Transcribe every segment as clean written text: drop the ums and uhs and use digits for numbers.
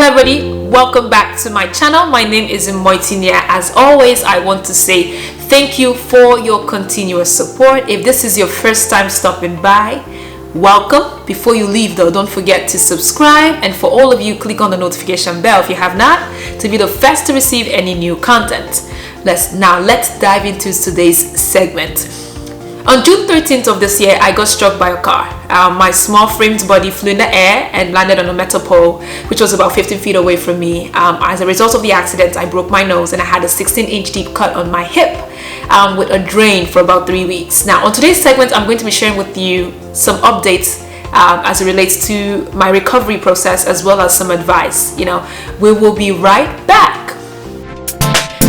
everybody, welcome back to my channel. My name is Iyore. As always, I want to say thank you for your continuous support. If this is your first time stopping by, welcome. Before you leave though, don't forget to subscribe, and for all of you, click on the notification bell if you have not, to be the first to receive any new content. Let's dive into today's segment. On June 13th of this year, I got struck by a car. My small framed body flew in the air and landed on a metal pole, which was about 15 feet away from me. As a result of the accident, I broke my nose and I had a 16-inch deep cut on my hip with a drain for about 3 weeks. Now, on today's segment, I'm going to be sharing with you some updates as it relates to my recovery process, as well as some advice. We will be right back.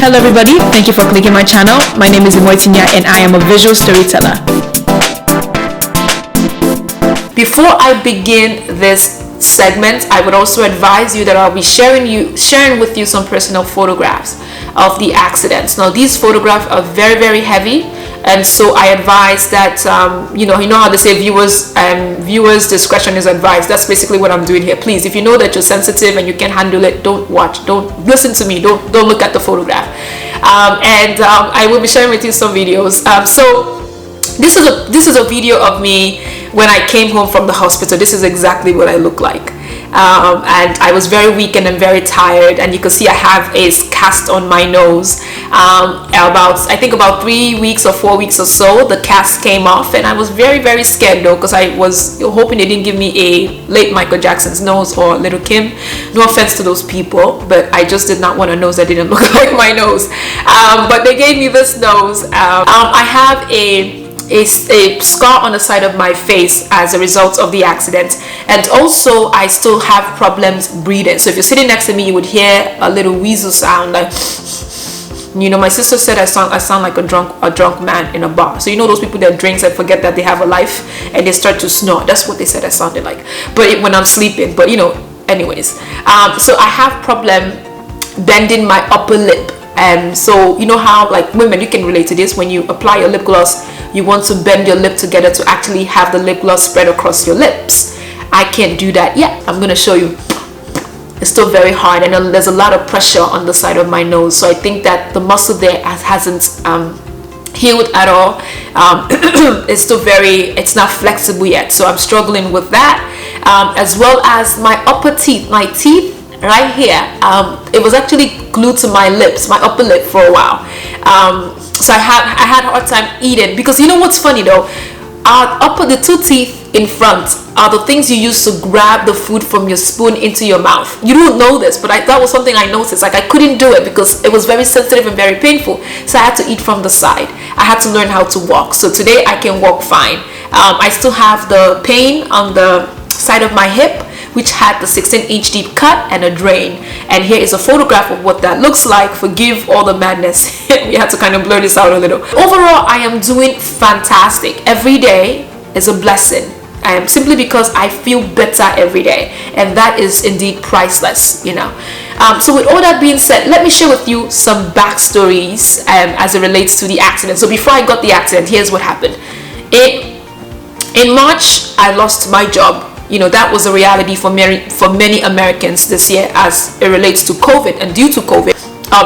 Hello everybody, thank you for clicking my channel. My name is Iyore and I am a visual storyteller. Before I begin this segment, I would also advise you that I'll be sharing with you some personal photographs of the accidents. Now, these photographs are very, very heavy, and so I advise that you know how they say viewers discretion is advised. That's basically what I'm doing here. Please, if you know that you're sensitive and you can't handle it, don't listen to me, don't look at the photograph. I will be sharing with you some videos. So this is a video of me when I came home from the hospital. This is exactly what I look like. And I was very weak and I'm very tired, and you can see I have a cast on my nose. I think about 3 weeks or 4 weeks or so, the cast came off, and I was very, very scared though, because I was hoping they didn't give me a late Michael Jackson's nose or Little Kim. No offense to those people, but I just did not want a nose that didn't look like my nose. But they gave me this nose. I have a scar on the side of my face as a result of the accident, and also I still have problems breathing. So if you're sitting next to me, you would hear a little weasel sound, like, my sister said I sound like a drunk man in a bar. So those people that drinks and forget that they have a life and they start to snore. That's what they said I sounded like, but when I'm sleeping. But anyways, so I have problem bending my upper lip. And so how, like, women, you can relate to this. When you apply your lip gloss, you want to bend your lip together to actually have the lip gloss spread across your lips. I can't do that yet. I'm going to show you. It's still very hard, and there's a lot of pressure on the side of my nose. So I think that the muscle there hasn't healed at all. It's not flexible yet. So I'm struggling with that, as well as my upper teeth. My teeth right here, it was actually glued to my lips, my upper lip, for a while. So I had a hard time eating, because what's funny though, the two teeth in front are the things you use to grab the food from your spoon into your mouth. You don't know this, but that was something I noticed. Like, I couldn't do it because it was very sensitive and very painful. So I had to eat from the side. I had to learn how to walk. So today I can walk fine. I still have the pain on the side of my hip, which had the 16-inch deep cut and a drain. And here is a photograph of what that looks like. Forgive all the madness. We had to kind of blur this out a little. Overall, I am doing fantastic. Every day is a blessing. Simply because I feel better every day, and that is indeed priceless. So with all that being said, let me share with you some backstories as it relates to the accident. So before I got the accident, here's what happened. In March, I lost my job. That was a reality for many Americans this year as it relates to COVID and due to COVID.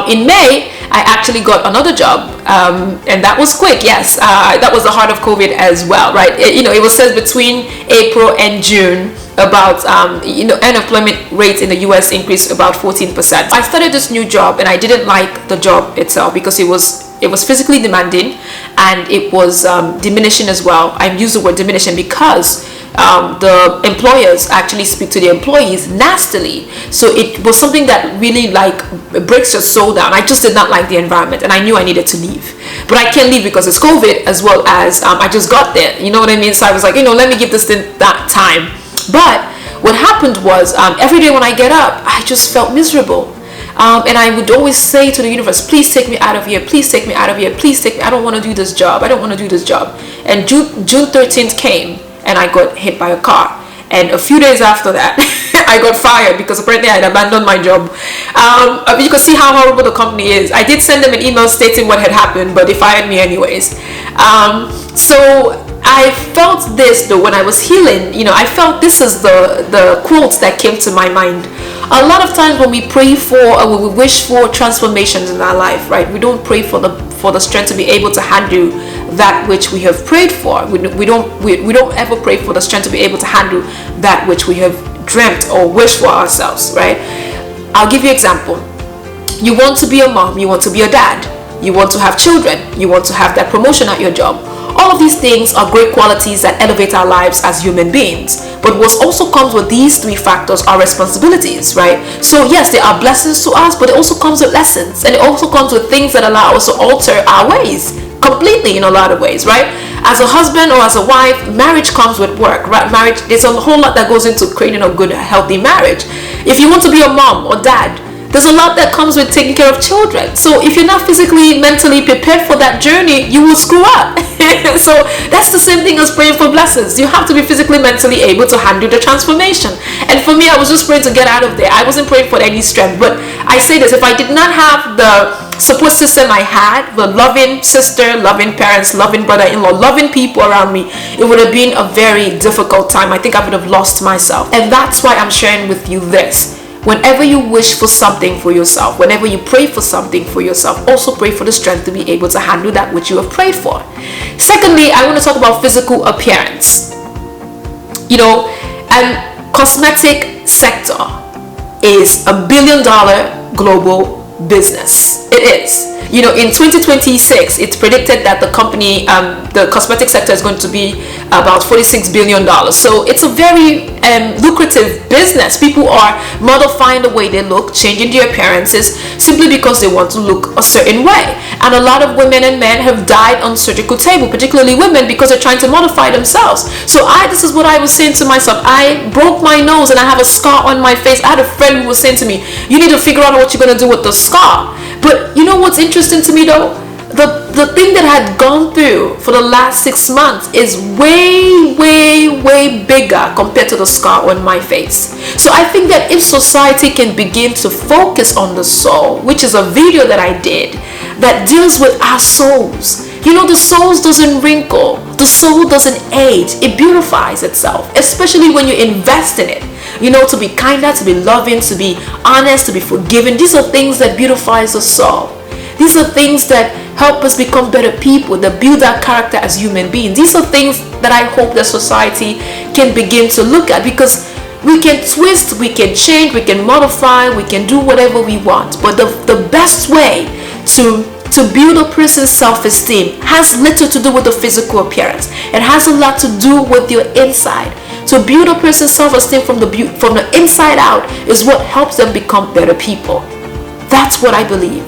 In May, I actually got another job, and that was quick. Yes, that was the heart of COVID as well, right? It was said between April and June, about unemployment rate in the US increased about 14%. I started this new job, and I didn't like the job itself because it was physically demanding, and it was diminishing as well. I use the word diminishing because the employers actually speak to the employees nastily. So it was something that really breaks your soul down. I just did not like the environment, and I knew I needed to leave. But I can't leave because it's COVID, as well as I just got there. You know what I mean? So I was like, let me give this thing that time. But what happened was, every day when I get up, I just felt miserable. And I would always say to the universe, please take me out of here, please take me out of here, please take me. I don't want to do this job. I don't want to do this job. And June 13th came, and I got hit by a car. And a few days after that, I got fired because apparently I had abandoned my job. You can see how horrible the company is. I did send them an email stating what had happened, but they fired me anyways. So I felt this though when I was healing. I felt this is the quote that came to my mind. A lot of times when we pray for or when we wish for transformations in our life, right? We don't pray for the strength to be able to handle that which we have prayed for. We don't ever pray for the strength to be able to handle that which we have dreamt or wished for ourselves, right? I'll give you an example. You want to be a mom, you want to be a dad, you want to have children, you want to have that promotion at your job. All of these things are great qualities that elevate our lives as human beings. But what also comes with these three factors are responsibilities, right? So yes, there are blessings to us, but it also comes with lessons. And it also comes with things that allow us to alter our ways completely in a lot of ways, right? As a husband or as a wife, marriage comes with work, right? Marriage, there's a whole lot that goes into creating a good, healthy marriage. If you want to be a mom or dad, there's a lot that comes with taking care of children. So if you're not physically, mentally prepared for that journey, you will screw up. So that's the same thing as praying for blessings. You have to be physically, mentally able to handle the transformation. And for me, I was just praying to get out of there. I wasn't praying for any strength. But I say this, if I did not have the support system I had, the loving sister, loving parents, loving brother-in-law, loving people around me, it would have been a very difficult time. I think I would have lost myself. And that's why I'm sharing with you this. Whenever you wish for something for yourself, whenever you pray for something for yourself, also pray for the strength to be able to handle that which you have prayed for. Secondly, I want to talk about physical appearance. And cosmetic sector is $1 billion global business. It is. In 2026, it's predicted that the company, the cosmetic sector is going to be about $46 billion. So it's a very lucrative business. People are modifying the way they look, changing their appearances simply because they want to look a certain way. And a lot of women and men have died on surgical table, particularly women, because they're trying to modify themselves. So this is what I was saying to myself. I broke my nose and I have a scar on my face. I had a friend who was saying to me, you need to figure out what you're going to do with the scar. But you know what's interesting to me though? The thing that I had gone through for the last 6 months is way bigger compared to the scar on my face. So I think that if society can begin to focus on the soul, which is a video that I did that deals with our souls. The soul doesn't wrinkle, the soul doesn't age, it beautifies itself, especially when you invest in it. To be kinder, to be loving, to be honest, to be forgiving. These are things that beautifies the soul. These are things that help us become better people, that build our character as human beings. These are things that I hope that society can begin to look at, because we can twist, we can change, we can modify, we can do whatever we want. But the best way to build a person's self-esteem has little to do with the physical appearance. It has a lot to do with your inside. To build a person's self-esteem from the inside out is what helps them become better people. That's what I believe.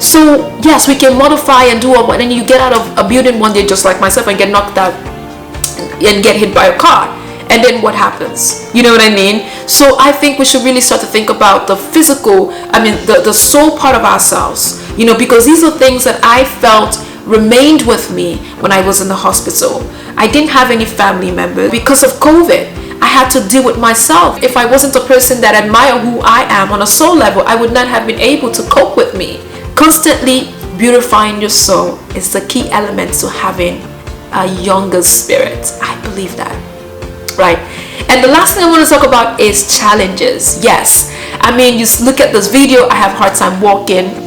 So yes, we can modify and do all, but then you get out of a building one day just like myself and get knocked out and get hit by a car. And then what happens? You know what I mean? So I think we should really start to think about the physical, the soul part of ourselves. Because these are things that I felt remained with me when I was in the hospital. I didn't have any family members. Because of COVID, I had to deal with myself. If I wasn't a person that admired who I am on a soul level, I would not have been able to cope with me. Constantly beautifying your soul is the key element to having a younger spirit. I believe that. Right? And the last thing I want to talk about is challenges. Yes. You look at this video, I have a hard time walking.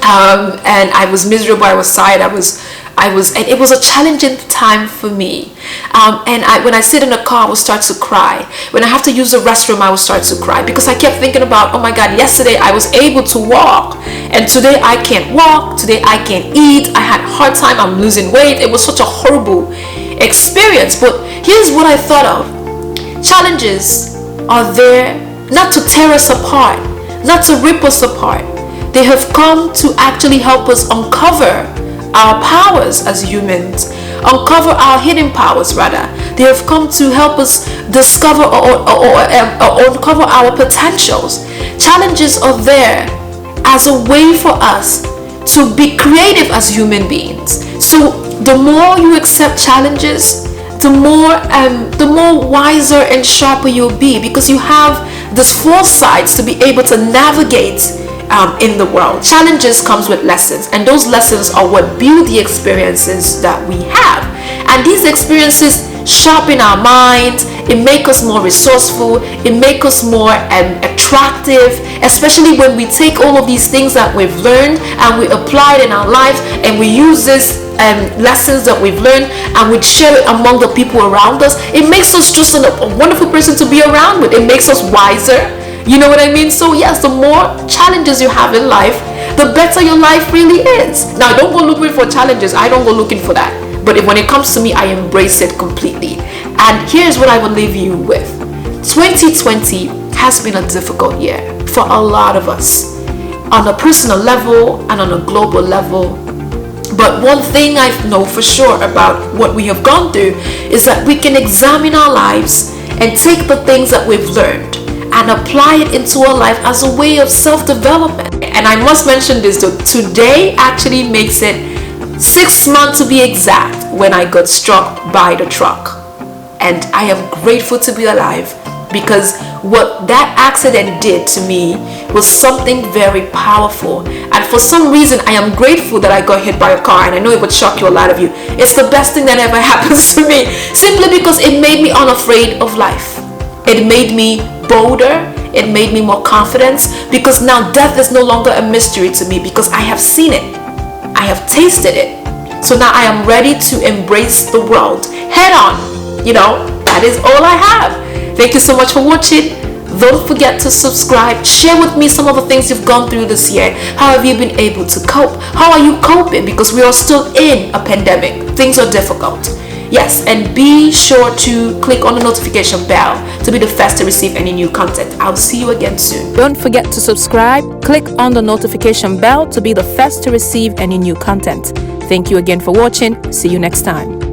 And I was miserable, I was tired, and it was a challenging time for me. When I sit in the car, I would start to cry. When I have to use the restroom, I would start to cry, because I kept thinking about, oh my God, yesterday I was able to walk, and today I can't walk, today I can't eat, I had a hard time, I'm losing weight. It was such a horrible experience. But here's what I thought of. Challenges are there not to tear us apart, not to rip us apart. They have come to actually help us uncover our powers as humans, uncover our hidden powers rather. They have come to help us discover or uncover our potentials. Challenges are there as a way for us to be creative as human beings. So the more you accept challenges, the more wiser and sharper you'll be, because you have this foresight to be able to navigate in the world. Challenges comes with lessons, and those lessons are what build the experiences that we have. And these experiences sharpen our minds, it makes us more resourceful, it makes us more attractive, especially when we take all of these things that we've learned and we apply it in our lives, and we use this lessons that we've learned and we share it among the people around us. It makes us just a wonderful person to be around with. It makes us wiser. You know what I mean? So yes, the more challenges you have in life, the better your life really is. Now, don't go looking for challenges. I don't go looking for that. But when it comes to me, I embrace it completely. And here's what I will leave you with. 2020 has been a difficult year for a lot of us, on a personal level and on a global level. But one thing I know for sure about what we have gone through is that we can examine our lives and take the things that we've learned and apply it into our life as a way of self-development. And I must mention this though, today actually makes it 6 months to be exact when I got struck by the truck. And I am grateful to be alive, because what that accident did to me was something very powerful. And for some reason, I am grateful that I got hit by a car. And I know it would shock you, a lot of you. It's the best thing that ever happens to me, simply because it made me unafraid of life. It made me bolder. It made me more confident, because now death is no longer a mystery to me, because I have seen it. I have tasted it. So now I am ready to embrace the world head on. You know, that is all I have. Thank you so much for watching. Don't forget to subscribe. Share with me some of the things you've gone through this year. How have you been able to cope? How are you coping? Because we are still in a pandemic. Things are difficult. Yes, and be sure to click on the notification bell to be the first to receive any new content. I'll see you again soon. Don't forget to subscribe. Click on the notification bell to be the first to receive any new content. Thank you again for watching. See you next time.